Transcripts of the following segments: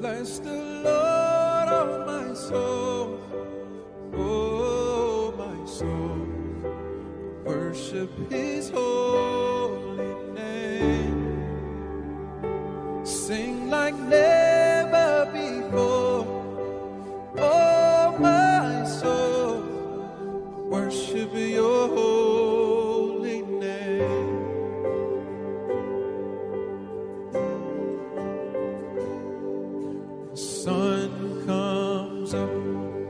Bless the Lord, oh my soul, oh my soul. Worship His holy name. Sing like never before, oh my soul. Worship Your holy name. The sun comes up,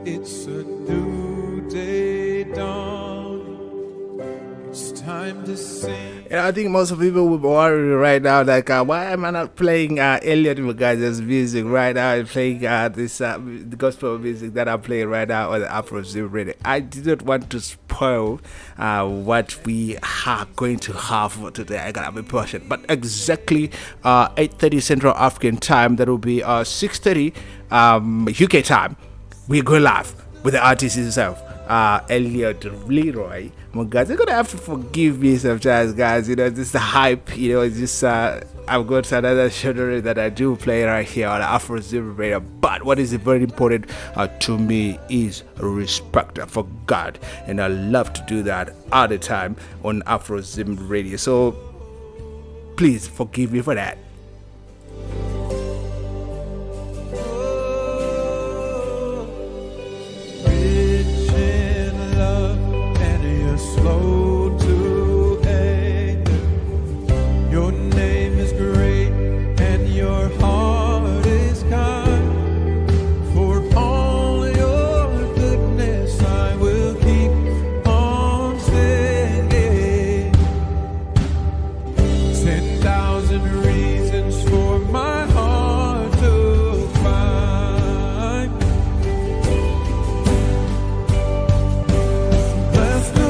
it's a new day dawning. It's time to sing. I think most of people will be worried right now, like, why am I not playing Elliot Mugadza's music right now? I'm playing this the gospel music that I'm playing right now on the AfroZim radio. I didn't want to spoil what we are going to have for today. I gotta be patient, but exactly 8:30 Central African time. That will be 6:30 UK time. We go live with the artist himself, Elliot Leroy Mugadza. You're gonna have to forgive me sometimes, guys. You know, this is the hype. You know, it's just I've got another genre that I do play right here on AfroZim Radio. But what is very important to me is respect for God, and I love to do that all the time on AfroZim Radio. So please forgive me for that. Slow to anger. Your name is great and your heart is kind. For all your goodness I will keep on singing. 10,000 reasons for my heart to find. Bless the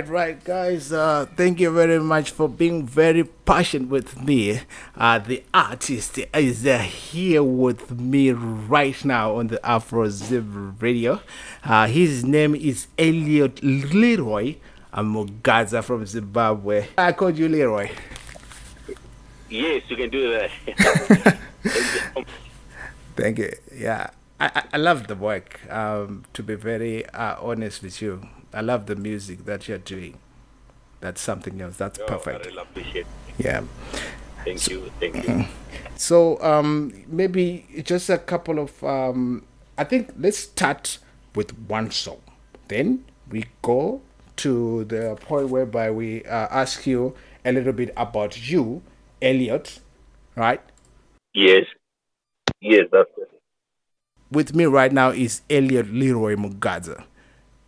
Right, guys. Thank you very much for being very patient with me. The artist is here with me right now on the AfroZim Radio. His name is Elliot Leroy I'm Mugadza from Zimbabwe. I called you Leroy. Yes, you can do that. Thank you. Yeah, I love the work. To be very honest with you, I love the music that you're doing. That's something else. That's Oh, I perfect. really appreciate it. Yeah. Thank you. Thank you. So maybe just a couple of I think let's start with one song. Then we go to the point whereby we ask you a little bit about you, Elliot, right? Yes. Yes, that's it. With me right now is Elliot Leroy Mugadza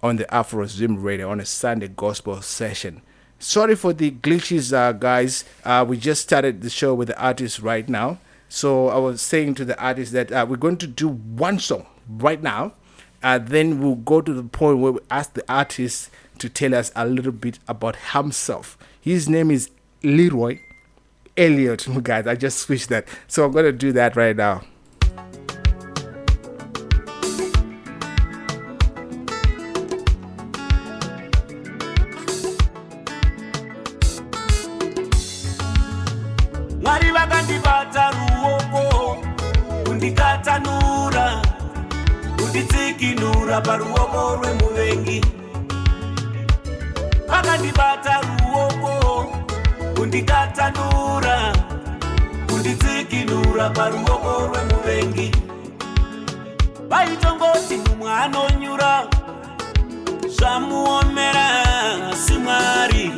on the AfroZim radio on a Sunday gospel session. Sorry for the glitches, guys. We just started the show with the artist right now. So I was saying to the artist that we're going to do one song right now. Then we'll go to the point where we ask the artist to tell us a little bit about himself. His name is Leroy Elliot, guys. I just switched that. So I'm going to do that right now. Mwari vakandibata ruoko kundikatanura kunditsikinura paruoko rwemuvengi vakandibata ruoko kundikatanura kunditsikinura paruoko rwemuvengi vaitongoti mumwe anonyura zvamuomera asi Mwari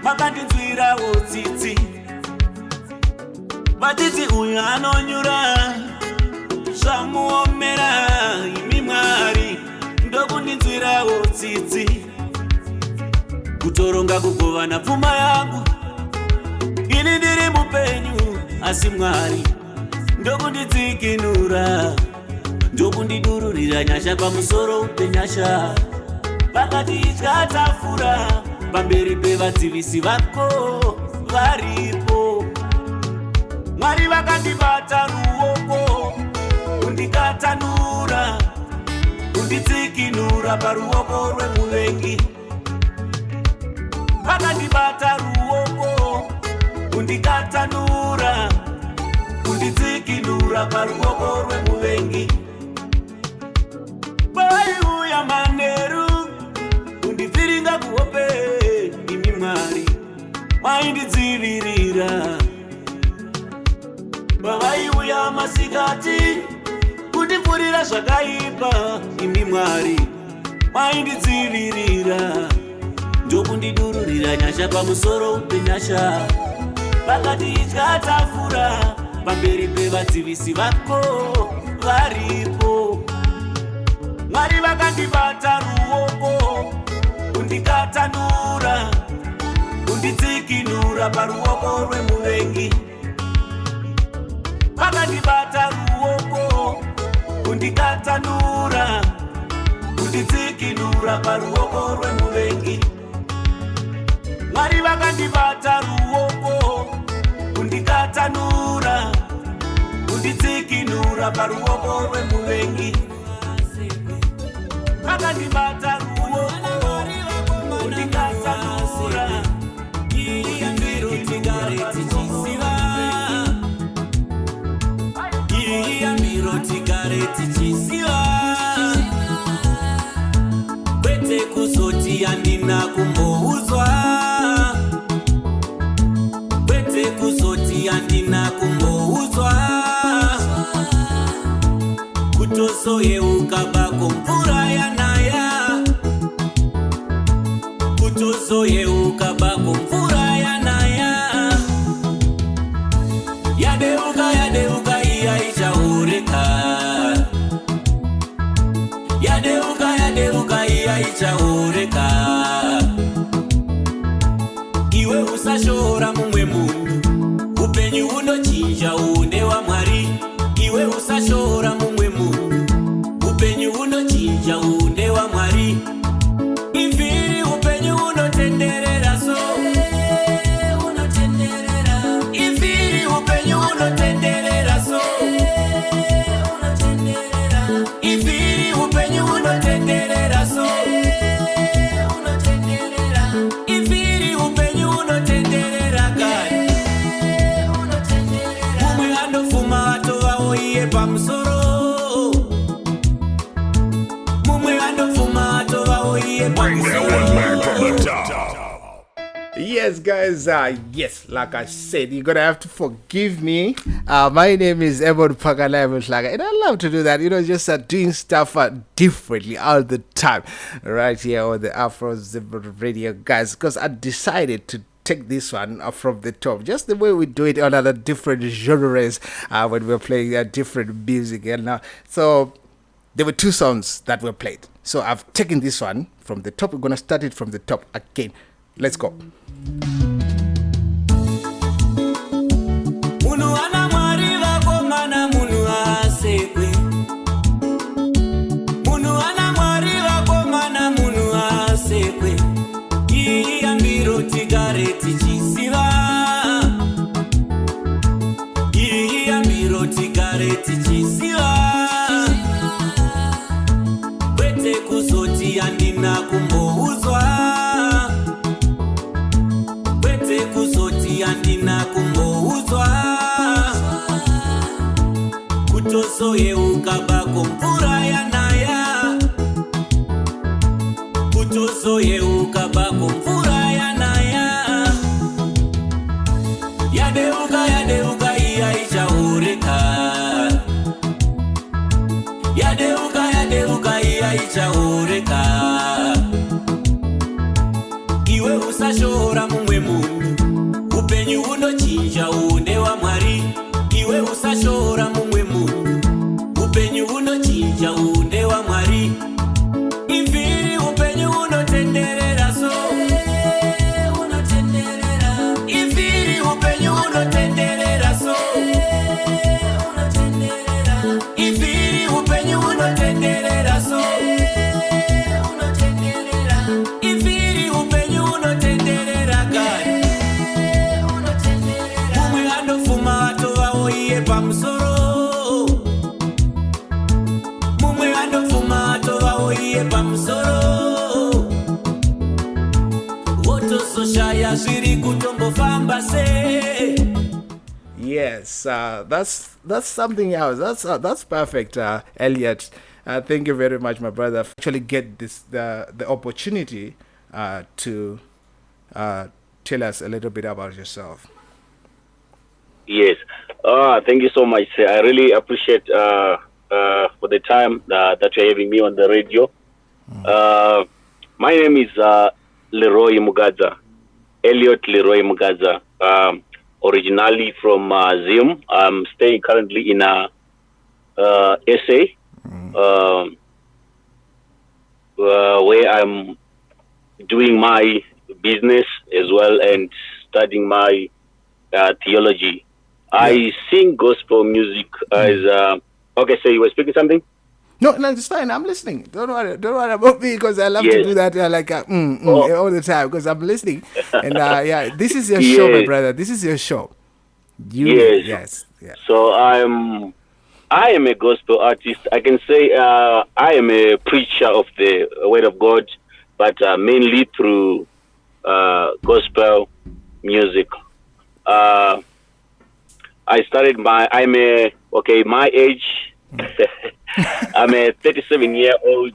makandinzwirawo tsitsi Matiti uyu anonyura zvamuomera imi Mwari ndokundinzwirawo tsitsi kutoronga kugovana pfuma yangu ini ndiri mupenyu asi Mwari ndokundidzikinura ndokundidururira nyasha pamusoro penyasha vakati idya tafura pamberi pevadzivisi vako varipo Mwari vakandibata ruoko kundikatanura kunditsikinura paruoko rwemuvengi vakandibata ruoko kundikatanura kunditsikinura paruoko rwemuvengi vaiuya manheru kundivhiringa kuhope imi Mwari maindidzivirira vavaiuya masikati kundipfurira zvakaipa imi Mwari maindidzivirira ndokundidururira nyasha pamusoro penyasha vakati idya tafura pamberi pevadzivisi vako varipo Mwari vakandibata ruoko kundikatanura kunditsikinura paruoko rwemuvengi vakandibata ruoko kundikatanura kunditsikinura paruoko rwemuvengi Mwari vakandibata ruoko kundikatanura kunditsikinura paruoko rwemuvengi vakandibata ruoko kundikatanura kwete kuzoti handina kumbouzwa kwete kuzoti handina kumbouzwa kutozoyeuka bako mvura yanaya kutozoyeuka bako mvura yanaya yadeuka iya ichaureka yadeuka iya ichaureka iwe usashora mumwe munhu upenyu hunochinja une wa Mwari iwe usashora mumwe munhu upenyu hunochinja une wa Mwari imviri upenyu hunotenderera so imviri upenyu hunotenderera so imviri upenyu hunotenderera so Yes, guys. Yes, like I said, you're gonna have to forgive me. My name is Ebon Pagalai, and I love to do that. Just doing stuff differently all the time, right here on the AfroZim radio, guys. Because I decided to take this one from the top, just the way we do it on other different genres when we're playing different music, and so there were two songs that were played. So I've taken this one from the top. We're gonna start it from the top again. Let's go. Munu ana mwari vako mana munu asekwe. Munu ana mwari vako mana munu asekwe. Iya mbiro tigare tichisiva. Iya mbiro tigare tichisiva. Kwete kuzoti andina kumbouzwa. Kuzoti andina kumbouzwa. Kutoso yeuka mvura yanaya. Kutoso yeuka mvura yanaya. Yadeuka iya ichaureka. Yadeuka iya ichaureka. Iwe usashora mumwe munhu. Upenyu unochinja une wa Mwari. Iwe usashora mumwe munhu. Upenyu unochinja une wa Mwari. Imviri upenyu unotenderera so. Unotenderera. Imviri upenyu unotenderera so. Unotenderera. Imviri upenyu unotenderera so. Unotenderera. Imviri upenyu unotenderera gani. Pamusoro. Mumwe andofuma tova oiye pamusoro. Wotososhaya zviri kutombofamba se. Yes, that's something else. That's perfect, Elliot. Thank you very much, my brother. Actually, get the opportunity to tell us a little bit about yourself. Yes. Thank you so much. I really appreciate for the time that you're having me on the radio. My name is Leroy Mugadza, Elliot Leroy Mugadza. Originally from Zim. I'm staying currently in SA, where I'm doing my business as well and studying my theology. I sing gospel music as okay. So you were speaking something? No, it's fine. I'm listening. Don't worry about me because I love to do that all the time because I'm listening. And this is your show, my brother. This is your show. Yes. So I am a gospel artist. I can say I am a preacher of the word of God, but mainly through gospel music. I started my age. I'm a 37-year-old.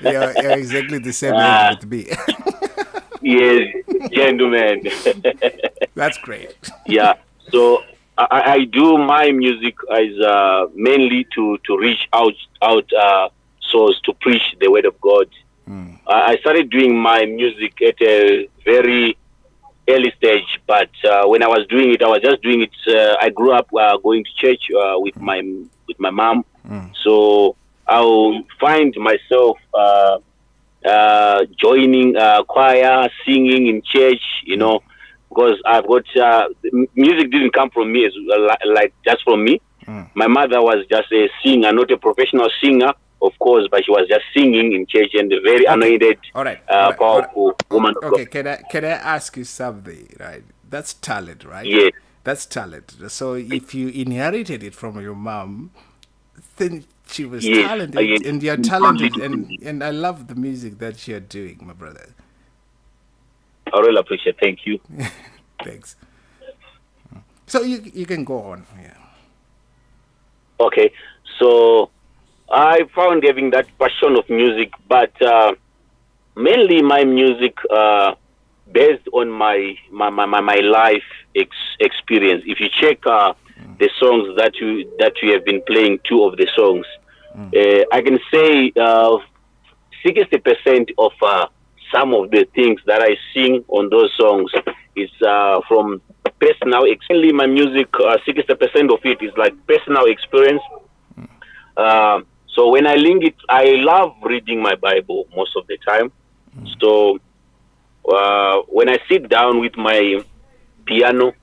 You're exactly the same age with me. Yes, gentlemen. That's great. Yeah. So I do my music as mainly to reach out souls, to preach the word of God. I started doing my music at a very early stage, but when I was doing it, I was just doing it. I grew up going to church with my mom, so I'll find myself joining choir, singing in church, because I've got music didn't come from me, like just from me. My mother was just a singer, not a professional singer, of course, but she was just singing in church and a very anointed, powerful woman. Okay, can I ask you something? Right, that's talent, right? Yes, that's talent. So if you inherited it from your mom, then she was talented, and you're talented, and I love the music that you're doing, my brother. I really appreciate. Thank you. Thanks. So you can go on. Yeah. Okay, so I found having that passion of music, but mainly my music based on my life experience. If you check the songs that you have been playing, two of the songs, I can say 60% of some of the things that I sing on those songs is from personal. Actually, my music, 60% of it is like personal experience. So when I link it, I love reading my Bible most of the time. So when I sit down with my piano,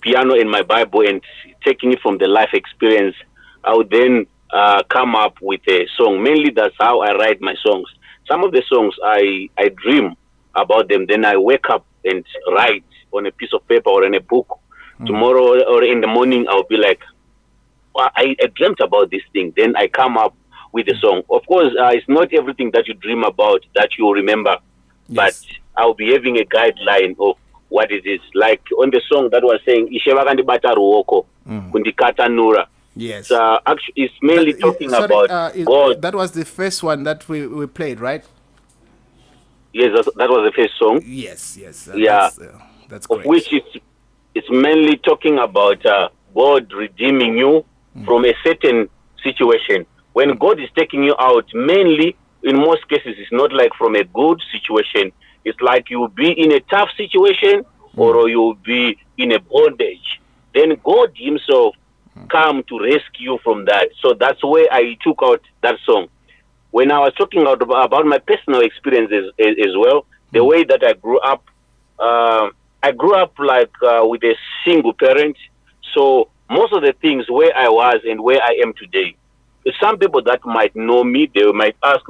piano and my Bible and taking it from the life experience, I would then come up with a song. Mainly that's how I write my songs. Some of the songs I dream about them, then I wake up and write on a piece of paper or in a book. Tomorrow or in the morning, I'll be like, well, I dreamt about this thing. Then I come up with a song. Of course, it's not everything that you dream about that you remember, but I'll be having a guideline of what it is. Like on the song that was saying, Ishevakandibata Ruoko, Kundikata Nura. Yes. Actually, it's mainly talking about God. That was the first one that we played, right? Yes, that was the first song. Yes. That's of great. which it's mainly talking about God redeeming you from a certain situation. When God is taking you out, mainly, in most cases, it's not like from a good situation. It's like you'll be in a tough situation or you'll be in a bondage. Then God himself come to rescue you from that. So that's where I took out that song. When I was talking about my personal experiences as well, the way that I grew up like with a single parent. So most of the things where I was and where I am today, some people that might know me, they might ask,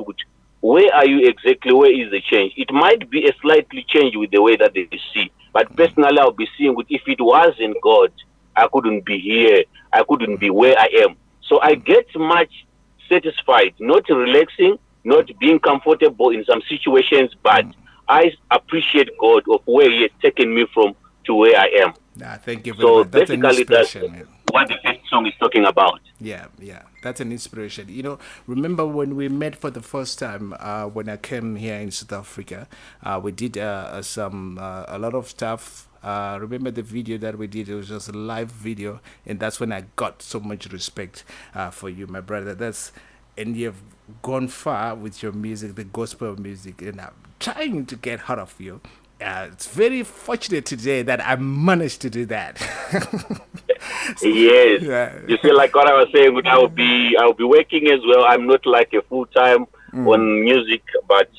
where are you exactly? Where is the change? It might be a slightly change with the way that they see. But personally, I'll be seeing if it wasn't God, I couldn't be here. I couldn't be where I am. So I get much satisfied, not relaxing, not being comfortable in some situations, but I appreciate God of where He has taken me from to where I am. Thank you very much. That's an inspiration, man. What the first song is talking about. Yeah, that's an inspiration. You know, remember when we met for the first time when I came here in South Africa, we did a lot of stuff. Remember the video that we did? It was just a live video, and that's when I got so much respect for you, my brother. And you've gone far with your music, the gospel music, and I'm trying to get out of you. It's very fortunate today that I managed to do that. Yes. Yeah. You feel like what I was saying, I'll be working as well. I'm not like a full-time on music, but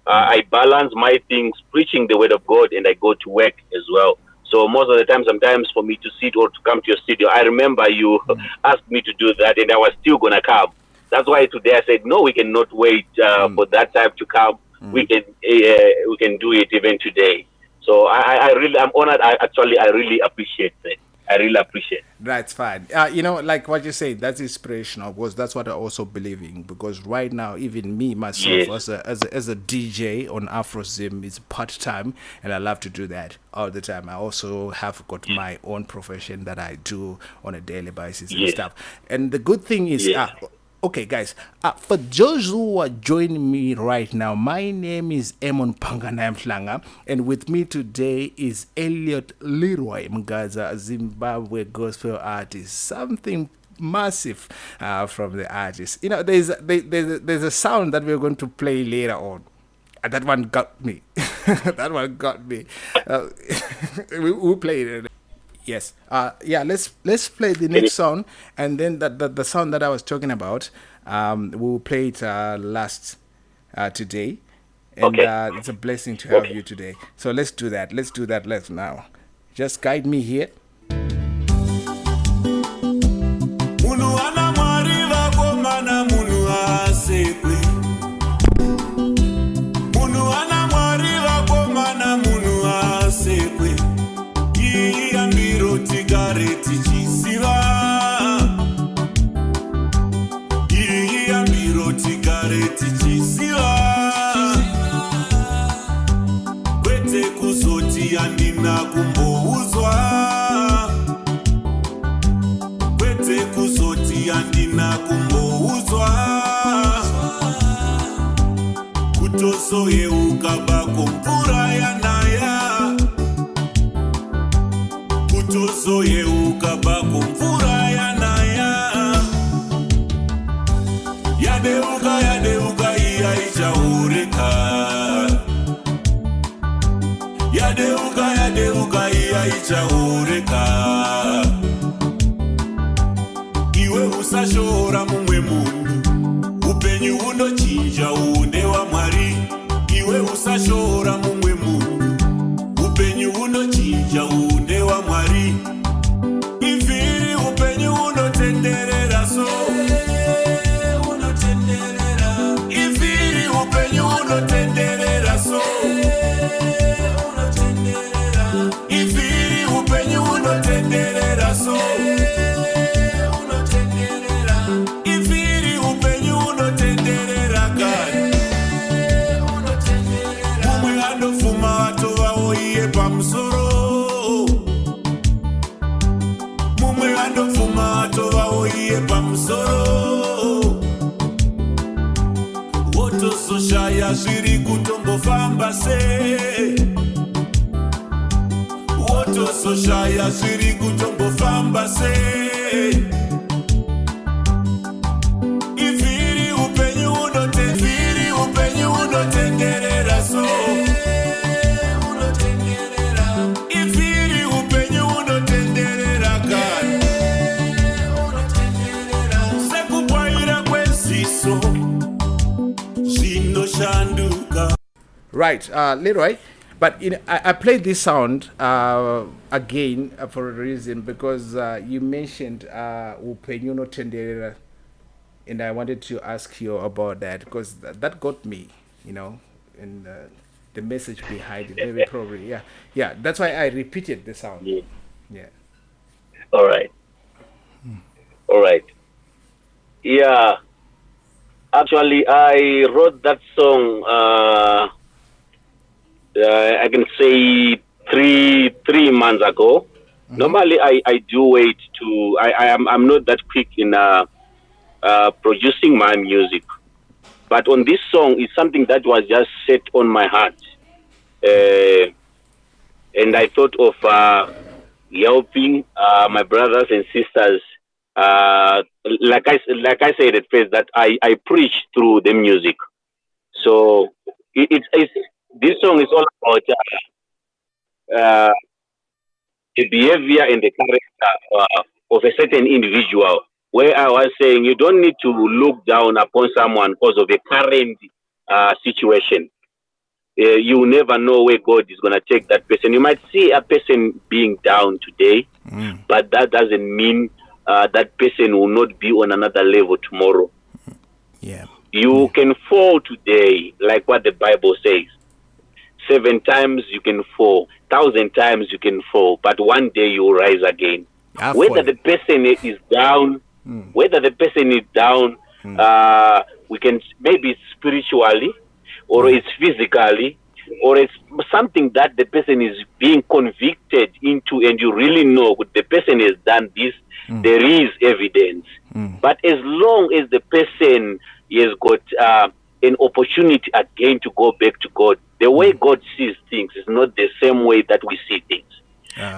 I balance my things, preaching the word of God, and I go to work as well. So most of the time, sometimes for me to sit or to come to your studio, I remember you asked me to do that, and I was still going to come. That's why today I said, no, we cannot wait for that time to come. We can do it even today. So I'm honored. I really appreciate it. I really appreciate it. That's fine. You know, like what you say, that's inspirational, because that's what I also believe in. Because right now, even me myself, as a DJ on AfroZim, is part time, and I love to do that all the time. I also have got my own profession that I do on a daily basis and stuff. And the good thing is, okay, guys, for those who are joining me right now, my name is Emon Panganamhlanga, and with me today is Elliot Leroy Mugadza, Zimbabwe gospel artist. Something massive from the artist. You know, there's a sound that we're going to play later on. That one got me. That one got me. We'll play it. Yes. Let's play the next song, and then the song that I was talking about, we'll play it last today. And it's a blessing to have you today. So let's do that. Let's now. Just guide me here. Kutoso ye ukaba kumpura ya yadeuka iya ichaureka. Iwe usashora mumwe munhu, upenyu unochinja une wa Mwari. Iwe usashora mumwe munhu, upenyu unochinja une wa Mwari. Ifiri upenyu unotenderera so, unotenderera. Ifiri upenyu unotenderera so, unotenderera. Ifiri upenyu unotenderera so, unotenderera. Ifiri upenyu unotenderera kani, unotenderera. Mumwe andofuma watova oiye pamusoro, mumwe andofuma watova oiye pamusoro. Wotososhaya zviri kutombofamba se, wotososhaya zviri kutombofamba se. Ifiri upenyu unotenderera so, unotenderera. Ifiri upenyu unotenderera kani, unotenderera. Sekupwaira kweziso zvinoshanduka. Right, Leroy. But I played this sound again for a reason, because you mentioned Upenyuno Tenderera, and I wanted to ask you about that, because that got me, and the message behind it, maybe probably, yeah. That's why I repeated the sound. Yeah. All right. Yeah. Actually, I wrote that song. I can say three months ago. Normally, I do wait to. I'm not that quick in producing my music, but on this song, it's something that was just set on my heart, and I thought of helping my brothers and sisters. Like I said at first, that I preach through the music. So it's this song is all about the behavior and the character of a certain individual. Where I was saying you don't need to look down upon someone because of a current situation. You never know where God is going to take that person. You might see a person being down today, but that doesn't mean that person will not be on another level tomorrow. Yeah. You can fall today, like what the Bible says. 7 times you can fall, 1,000 times you can fall, but one day you will rise again. Whether the person is down, we can maybe it's spiritually, or it's physically, or it's something that the person is being convicted into, and you really know the person has done this. There is evidence, but as long as the person has got an opportunity again to go back to God, the way God sees things is not the same way that we see things.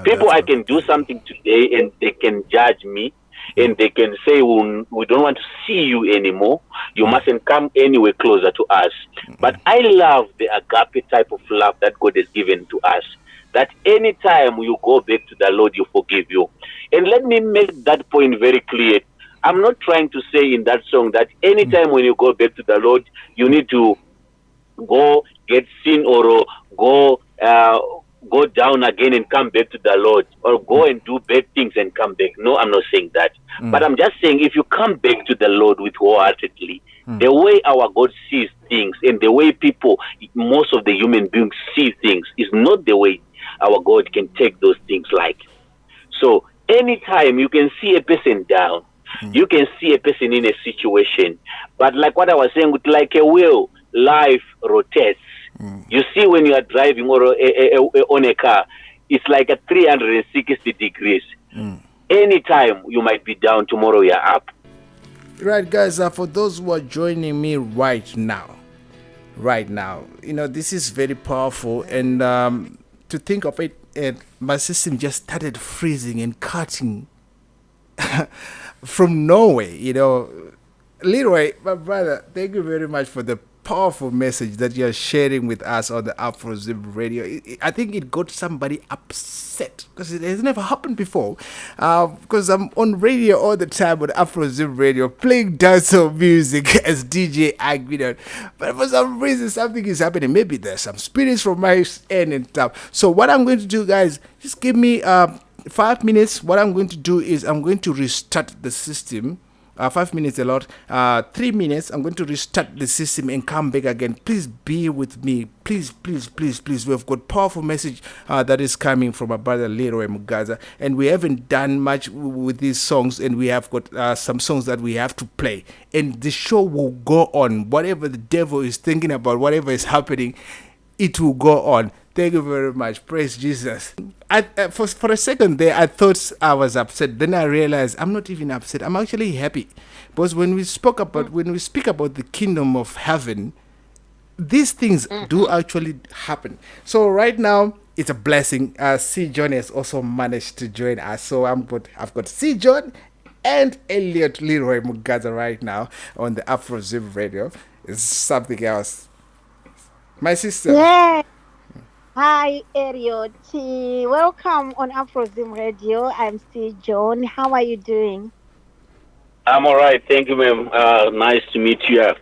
People, I can do something today and they can judge me, and they can say, we don't want to see you anymore. You mustn't come anywhere closer to us. But I love the agape type of love that God has given to us, that anytime you go back to the Lord, you forgive you. And let me make that point very clear. I'm not trying to say in that song that anytime when you go back to the Lord, you need to go get sin, or go down again and come back to the Lord, or go and do bad things and come back. No, I'm not saying that. But I'm just saying, if you come back to the Lord with wholeheartedly, the way our God sees things and the way people, most of the human beings see things, is not the way our God can take those things like. So anytime you can see a person down, you can see a person in a situation, but like what I was saying, with like a wheel, life rotates. You see, when you are driving or on a car, it's like a 360 degrees. Anytime you might be down, tomorrow you're up. Right, guys, for those who are joining me right now, this is very powerful, and to think of it, my system just started freezing and cutting from nowhere. Leroy, my brother, thank you very much for the powerful message that you're sharing with us on the AfroZim radio. I think it got somebody upset because it has never happened before. Because I'm on radio all the time on AfroZim radio playing dancehall music as DJ Agbinon. But for some reason, something is happening. Maybe there's some spirits from my end and stuff. So what I'm going to do, guys, just give me 5 minutes. What I'm going to do is I'm going to restart the system. 5 minutes a lot. 3 minutes. I'm going to restart the system and come back again. Please be with me. Please, please, please, please. We've got powerful message that is coming from our brother Leroy Mugadza, and we haven't done much with these songs, and we have got some songs that we have to play, and the show will go on. Whatever the devil is thinking about, whatever is happening, it will go on. Thank you very much. Praise Jesus. For a second there, I thought I was upset. Then I realized I'm not even upset. I'm actually happy. Because when we speak about the kingdom of heaven, these things do actually happen. So right now, it's a blessing. C. John has also managed to join us. So I've got C. John and Elliot Leroy Mugadza right now on the AfroZim radio. It's something else. My sister. Yeah. Hi, Elliot. Welcome on AfroZim Radio. I'm C. John. How are you doing? I'm all right. Thank you, ma'am. Nice to meet you.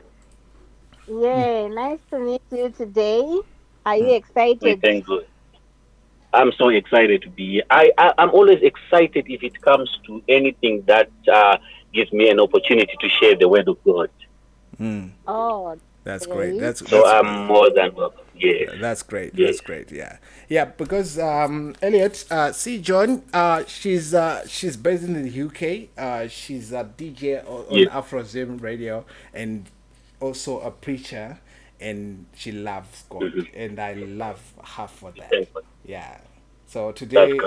Yeah, nice to meet you today. Are you excited? Thank you. I'm so excited to be here. I'm always excited if it comes to anything that gives me an opportunity to share the word of God. Oh, that's great. That's I'm more than welcome. Yeah, that's great. That's great. Yeah. Because Elliot, C. John, she's based in the UK. She's a DJ on AfroZim radio and also a preacher, and she loves God, and I love her for that. Yeah. So today,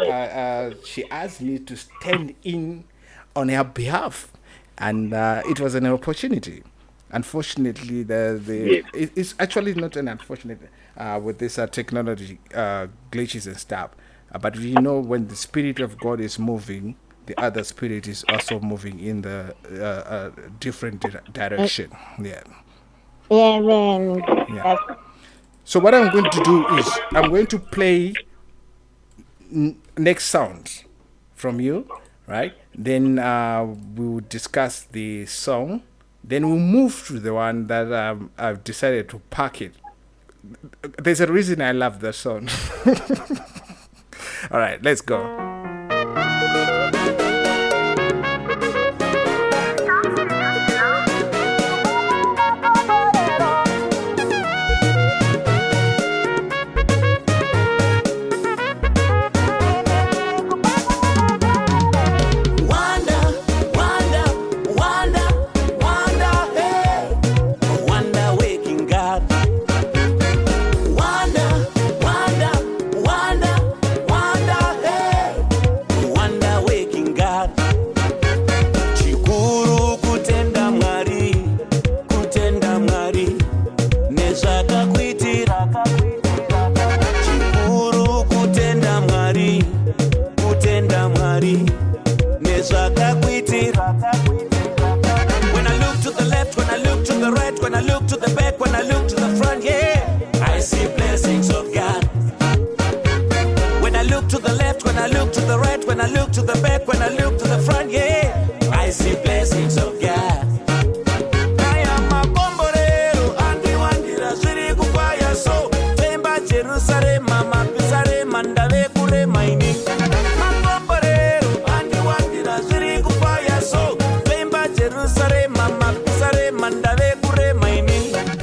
she asked me to stand in on her behalf, and it was an opportunity. Unfortunately, it's actually not an unfortunate with this technology glitches and stuff. But we know when the Spirit of God is moving, the other spirit is also moving in the different direction. Yeah. Amen. Yeah. So what I'm going to do is I'm going to play next sound from you, right? Then we will discuss the song. Then we'll move to the one that I've decided to pack it. There's a reason I love that song. All right, let's go.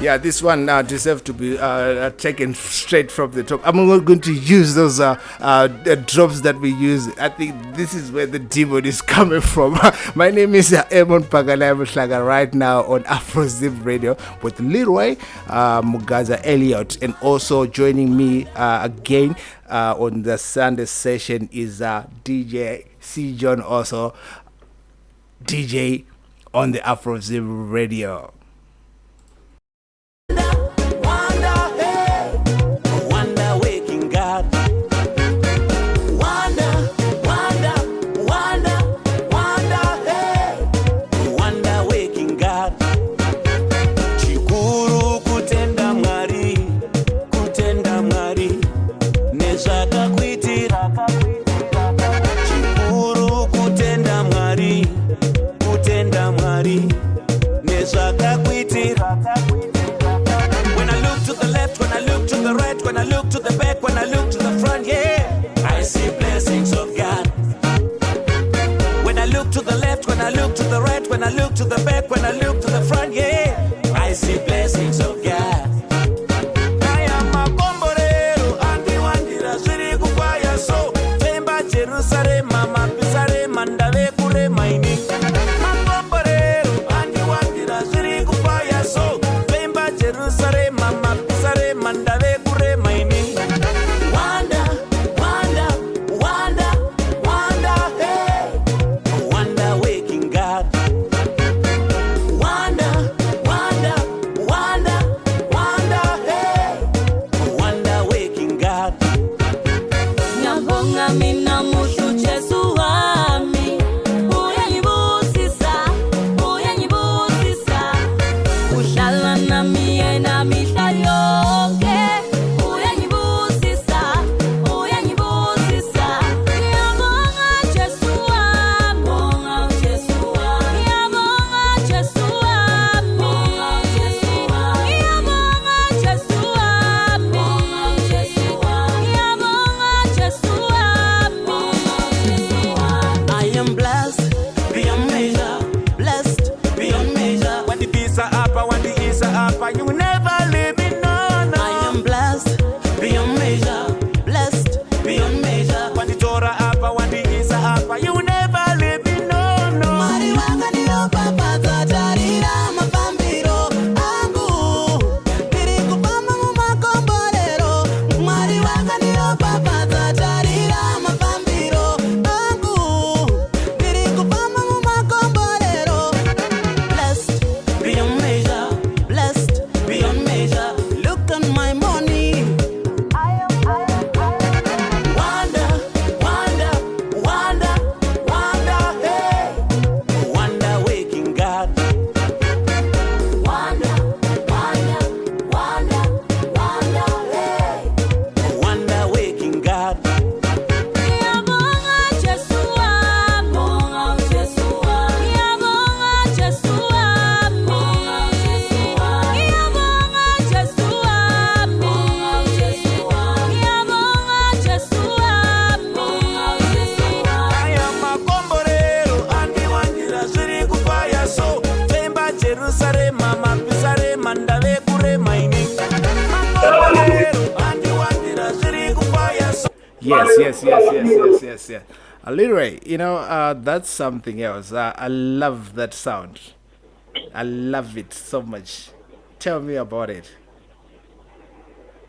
Yeah, this one deserves to be taken straight from the top. I'm not going to use those drops that we use. I think this is where the demon is coming from. My name is Emon Pagalai right now on AfroZim Radio with Leroy Mugadza Elliot, and also joining me again on the Sunday session is DJ C. John, also DJ on the AfroZim Radio. I look to the back, when I look to the front, yeah, I see blessings of God. I am a comborero, Andy Wandira, Shiri Kupaya, so Temba Jerusalem, Mama Pisare, Mandale Kure, Mining. Comborero, Andy Wandira, Shiri Kupaya, so Temba Jerusalem, Mama Pisare, Mandale Kure, Mining. Wanda, Wanda, Wanda, Wanda, hey, Wanda waking God. Wanda, Wanda, Wanda, Wanda, hey, Wanda waking God. Nyabonga mina mushu Jesu wami. Uyanyibusisa, uyanyibusisa. Ushala nami ena mihla yonke. Uyanyibusisa, uyanyibusisa. Nyabonga Jesu wami. Nyabonga Jesu wami. Nyabonga Jesu wami. Nyabonga Jesu wami. Nyabonga Jesu wami. Nyabonga Jesu wami. Nyabonga Jesu wami. I am blessed beyond measure, blessed beyond measure. When the peace are up, when the east are up, you never leave me, no, no. I am blessed beyond measure, blessed beyond measure. When the Torah up, when the east are up, you never leave me, no, no. Mari wanga nilo papa tatarira mapambiro angu. Biri kupamba mumakombolero. Mari wanga nilo papa tatarira mapambiro angu. Biri kupamba mumakombolero. Blessed beyond measure, blessed beyond measure. Look on my money. Wanda, Wanda, Wanda, Wanda, hey, Wanda waking God. Wanda, Wanda, Wanda, Wanda, hey. Wanda waking God. Nyabonga Jesu wami. Nyabonga Jesu wami. Nyabonga Jesu wami. Nyabonga Jesu wami. Nyabonga Jesu wami. Nyabonga Jesu wami. Nyabonga Jesu wami. Nyabonga Jesu wami. I am a comborero, Andy Wandira, Shiri Kupaya, so Temba Jerusalem, Mama Pisare, Mandale Kure, Mining. Comborero, Andy Wandira, Shiri Kupaya, so Yes. Leroy, that's something else. I love that sound. I love it so much. Tell me about it.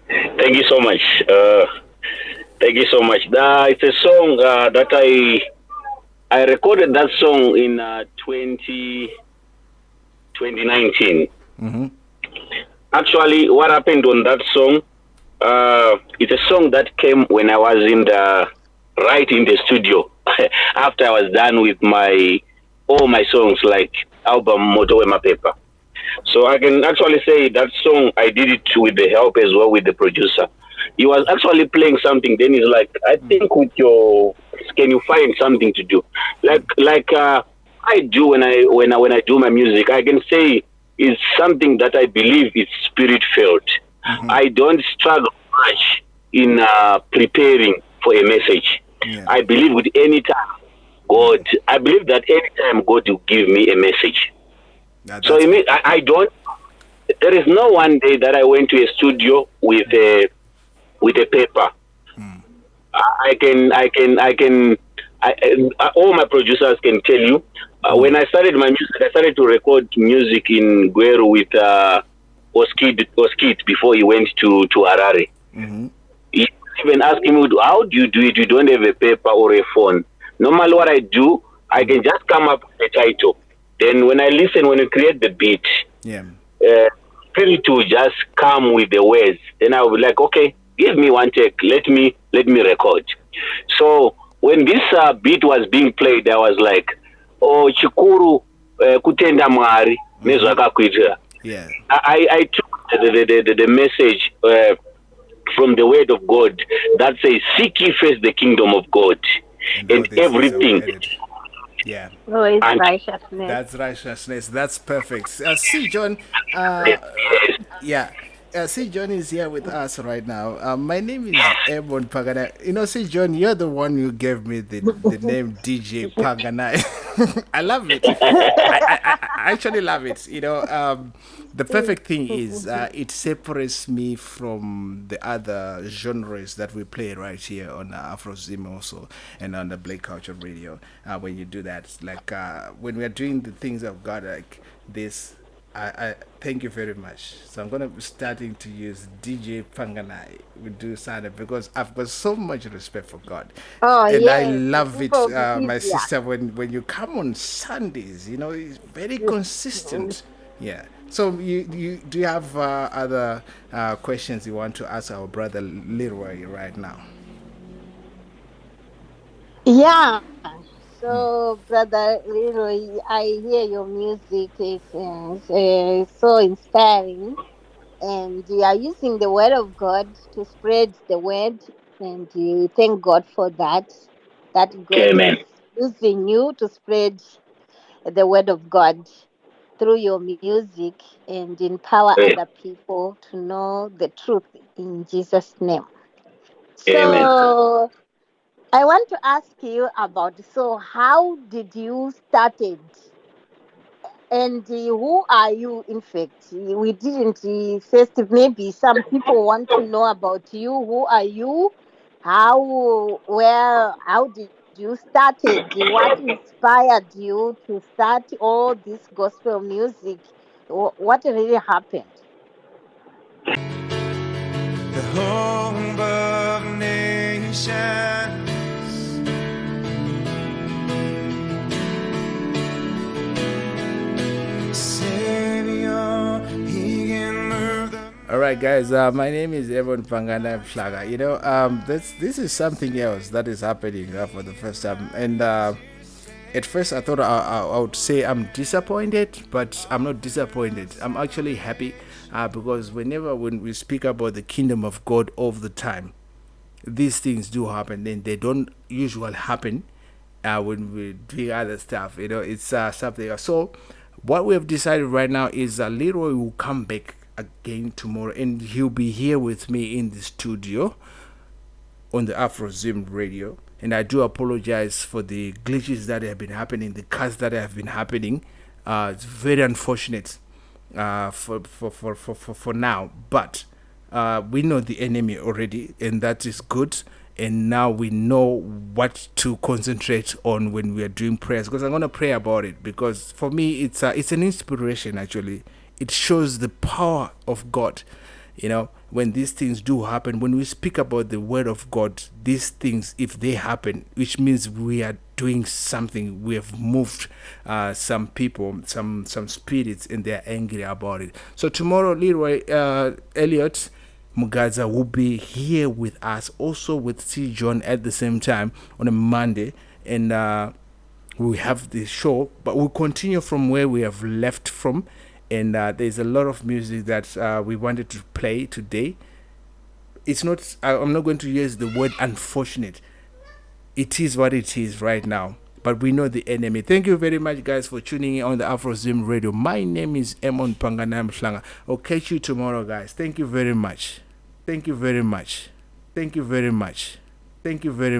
Thank you so much. Thank you so much. It's a song that I recorded that song in 2019. Actually, what happened on that song? It's a song that came when I was in the studio after I was done with all my songs, like album Moto Wema Paper. So I can actually say that song I did it with the help as well with the producer. He was actually playing something. Then he's like, I think can you find something to do? Like I do when I do my music. I can say it's something that I believe is spirit filled. I don't struggle much in preparing for a message. Yeah. I believe with any time I believe that any time God will give me a message. So I don't. There is no one day that I went to a studio with a paper. All my producers can tell you. When I started my music, I started to record music in Gweru with Oskid before he went to Harare. He even asked him, how do you do it? You don't have a paper or a phone. Normally what I do, I can just come up with a title. Then when I create the beat, feel to just come with the words. Then I will be like, okay, give me one take. Let me record. So when this beat was being played, I was like, oh, chikuru kutenda mwari nezvakakuitira. Yeah. I took the message from the word of God that says, seek ye first the kingdom of God and everything. Yeah. Oh, it's righteousness. That's righteousness. That's perfect. See, John. Yeah. See, John is here with us right now. My name is Ebon Pagana. See, John, you're the one who gave me the name DJ Pagana. I love it. I actually love it. The perfect thing is it separates me from the other genres that we play right here on AfroZim also and on the Black Culture Radio. When you do that, like when we're doing the things of God like this. I thank you very much. So I'm gonna be starting to use DJ Panganai. We do sign up because I've got so much respect for God, Oh and I yes, love it it, will be my easier. sister. When you come on Sundays, it's very consistent. Yeah. So you do you have other questions you want to ask our brother Leroy right now? Yeah. So, brother Leroy, I hear your music is so inspiring, and you are using the word of God to spread the word, and you thank God for that. That God is Amen. using you to spread the word of God through your music and empower A- other people to know the truth in Jesus' name. Amen. So I want to ask you about, so how did you started, and who are you? In fact, we didn't first. Maybe some people want to know about you. Who are you? How did you started? What inspired you to start all this gospel music? What really happened? The home of nations. Savior, he can move the All right, guys. My name is Evan Pangana Flaga. This is something else that is happening for the first time, and at first I thought I would say I'm disappointed, but I'm not disappointed. I'm actually happy because when we speak about the kingdom of God all the time, these things do happen. Then they don't usually happen when we do other stuff. It's something else. So what we have decided right now is Leroy will come back again tomorrow, and he'll be here with me in the studio on the AfroZim radio. And I do apologize for the glitches that have been happening, the cuts that have been happening. It's very unfortunate for now, but we know the enemy already, and that is good. And now we know what to concentrate on when we are doing prayers. Because I'm gonna pray about it. Because for me, it's an inspiration. Actually, it shows the power of God. When these things do happen, when we speak about the word of God, these things, if they happen, which means we are doing something, we have moved some people, some spirits, and they're angry about it. So tomorrow, Leroy, Elliot, Mugadza will be here with us, also with C. John at the same time on a Monday, and we have the show, but we'll continue from where we have left from. And there's a lot of music that we wanted to play today. It's not. I'm not going to use the word unfortunate. It is what it is right now. But we know the enemy. Thank you very much, guys, for tuning in on the AfroZim Radio. My name is Emon Panganam Shlanga. I'll catch you tomorrow, guys. Thank you very much. Thank you very much. Thank you very much. Thank you very much.